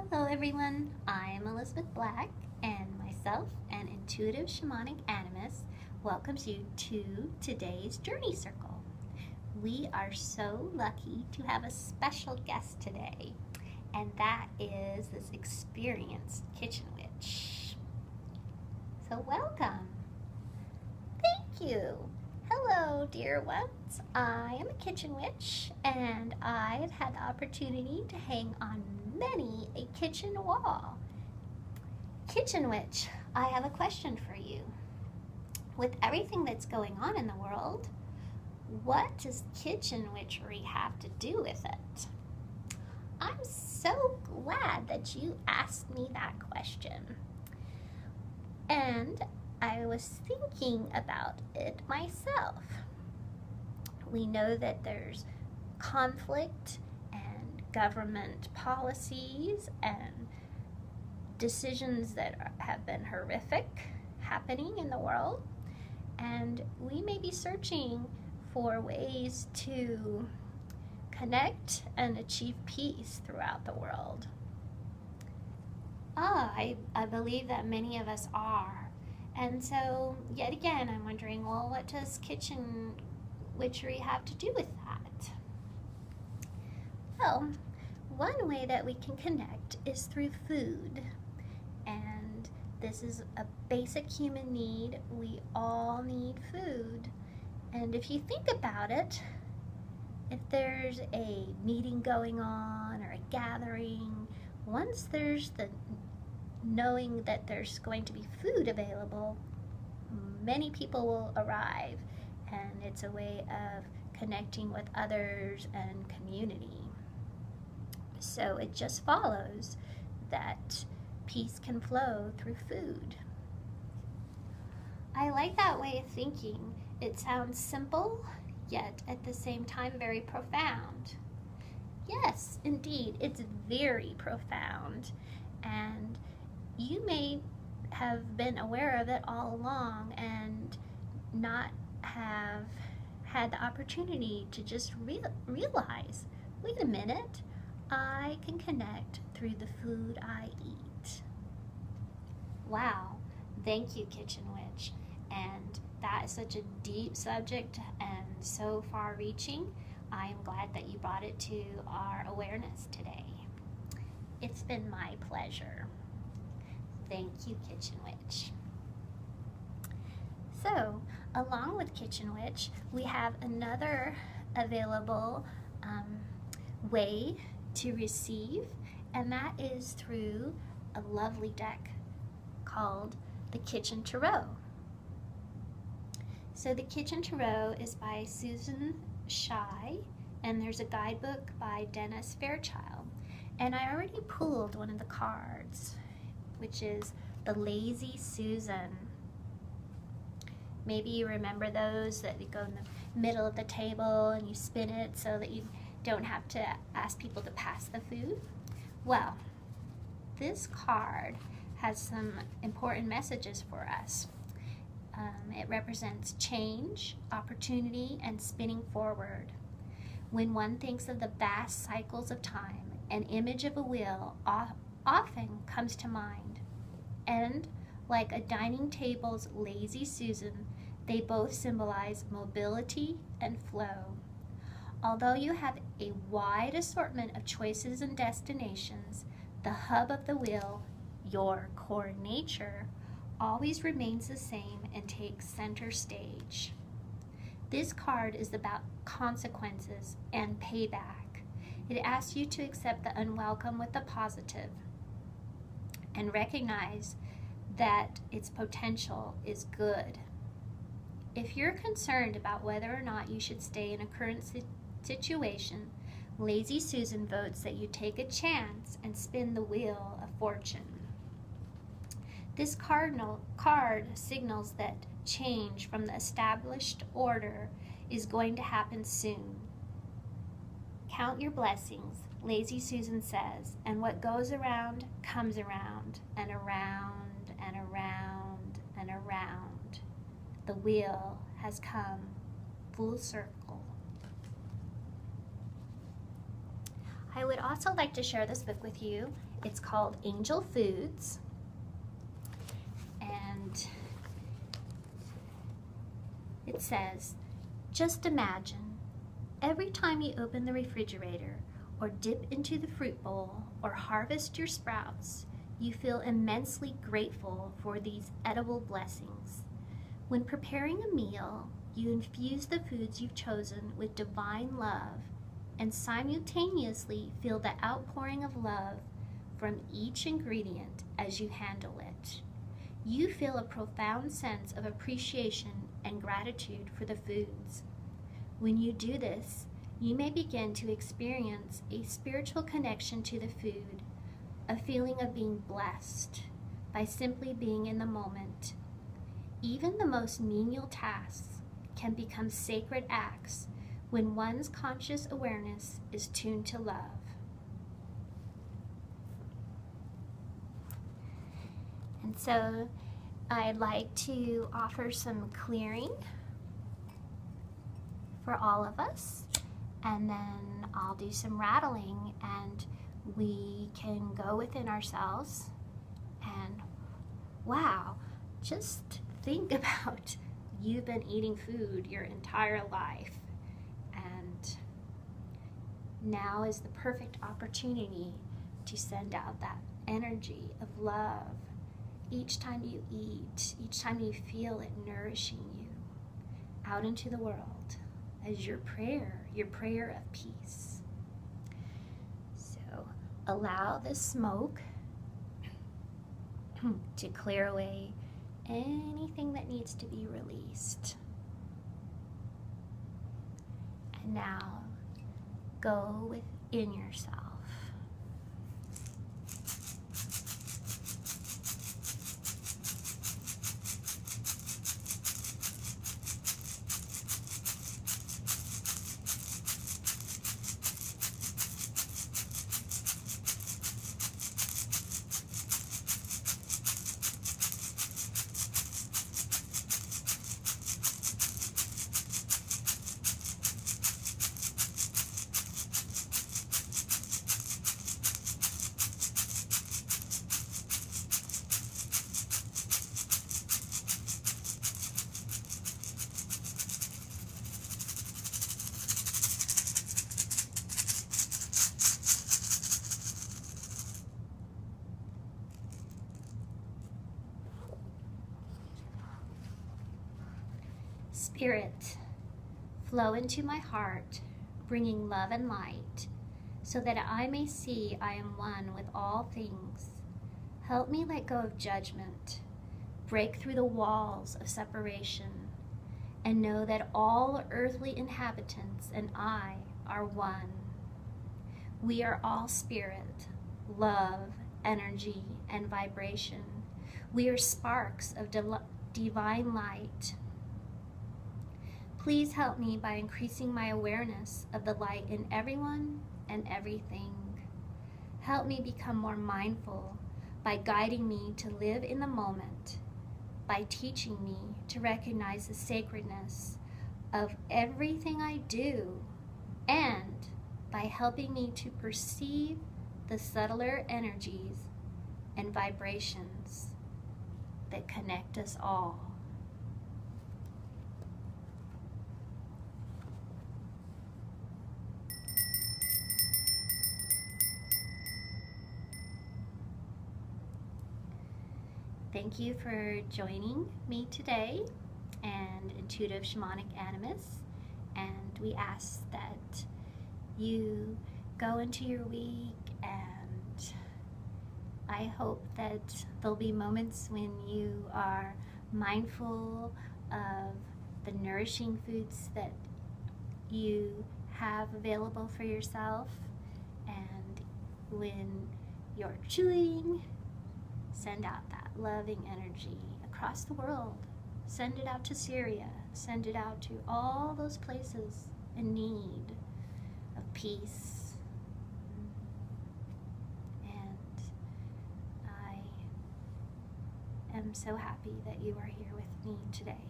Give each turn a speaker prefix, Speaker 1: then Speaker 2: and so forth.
Speaker 1: Hello everyone, I am Elizabeth Black, and myself, an intuitive shamanic animist, welcomes you to today's Journey Circle. We are so lucky to have a special guest today, and that is this experienced kitchen witch. So welcome. Thank you. Hello, dear ones. I am a kitchen witch, and I've had the opportunity to hang on many a kitchen wall. Kitchen witch, I have a question for you. With everything that's going on in the world, what does kitchen witchery have to do with it? I'm so glad that you asked me that question. And I was thinking about it myself. We know that there's conflict and government policies and decisions that have been horrific happening in the world, and we may be searching for ways to connect and achieve peace throughout the world. I believe that many of us are. And so, yet again, I'm wondering, well, what does kitchen witchery have to do with that? Well, one way that we can connect is through food. And this is a basic human need. We all need food. And if you think about it, if there's a meeting going on or a gathering, once there's the knowing that there's going to be food available, many people will arrive, and it's a way of connecting with others and community. So it just follows that peace can flow through food. I like that way of thinking. It sounds simple, yet at the same time very profound. Yes, indeed, it's very profound, and you may have been aware of it all along and not have had the opportunity to just realize, wait a minute, I can connect through the food I eat. Wow, thank you, Kitchen Witch. And that is such a deep subject and so far-reaching. I am glad that you brought it to our awareness today. It's been my pleasure. Thank you, Kitchen Witch. So, along with Kitchen Witch, we have another available way to receive, and that is through a lovely deck called the Kitchen Tarot. So the Kitchen Tarot is by Susan Shy, and there's a guidebook by Dennis Fairchild. And I already pulled one of the cards, which is the Lazy Susan. Maybe you remember those that you go in the middle of the table and you spin it so that you don't have to ask people to pass the food. Well, this card has some important messages for us. It represents change, opportunity, and spinning forward. When one thinks of the vast cycles of time, an image of a wheel often comes to mind. And like a dining table's Lazy Susan, they both symbolize mobility and flow. Although you have a wide assortment of choices and destinations, the hub of the wheel, your core nature, always remains the same and takes center stage. This card is about consequences and payback. It asks you to accept the unwelcome with the positive and recognize that its potential is good. If you're concerned about whether or not you should stay in a current situation, Lazy Susan votes that you take a chance and spin the wheel of fortune. This card signals that change from the established order is going to happen soon. Count your blessings, Lazy Susan says, and what goes around comes around and around and around and around. The wheel has come full circle. I would also like to share this book with you. It's called Angel Foods. And it says, just imagine, every time you open the refrigerator or dip into the fruit bowl or harvest your sprouts, you feel immensely grateful for these edible blessings. When preparing a meal, you infuse the foods you've chosen with divine love and simultaneously feel the outpouring of love from each ingredient as you handle it. You feel a profound sense of appreciation and gratitude for the foods. When you do this, you may begin to experience a spiritual connection to the food, a feeling of being blessed by simply being in the moment. Even the most menial tasks can become sacred acts when one's conscious awareness is tuned to love. And so I'd like to offer some clearing for all of us, and then I'll do some rattling and we can go within ourselves and, wow, just think about you've been eating food your entire life, and now is the perfect opportunity to send out that energy of love each time you eat, each time you feel it nourishing you out into the world as your prayer of peace. So allow the smoke to clear away anything that needs to be released. And now go within yourself. Spirit, flow into my heart, bringing love and light, so that I may see I am one with all things. Help me let go of judgment, break through the walls of separation, and know that all earthly inhabitants and I are one. We are all spirit, love, energy, and vibration. We are sparks of divine light. Please help me by increasing my awareness of the light in everyone and everything. Help me become more mindful by guiding me to live in the moment, by teaching me to recognize the sacredness of everything I do, and by helping me to perceive the subtler energies and vibrations that connect us all. Thank you for joining me today and Intuitive Shamanic Animus, and we ask that you go into your week, and I hope that there'll be moments when you are mindful of the nourishing foods that you have available for yourself, and when you're chewing, send out that loving energy across the world. Send it out to Syria. Send it out to all those places in need of peace. And I am so happy that you are here with me today.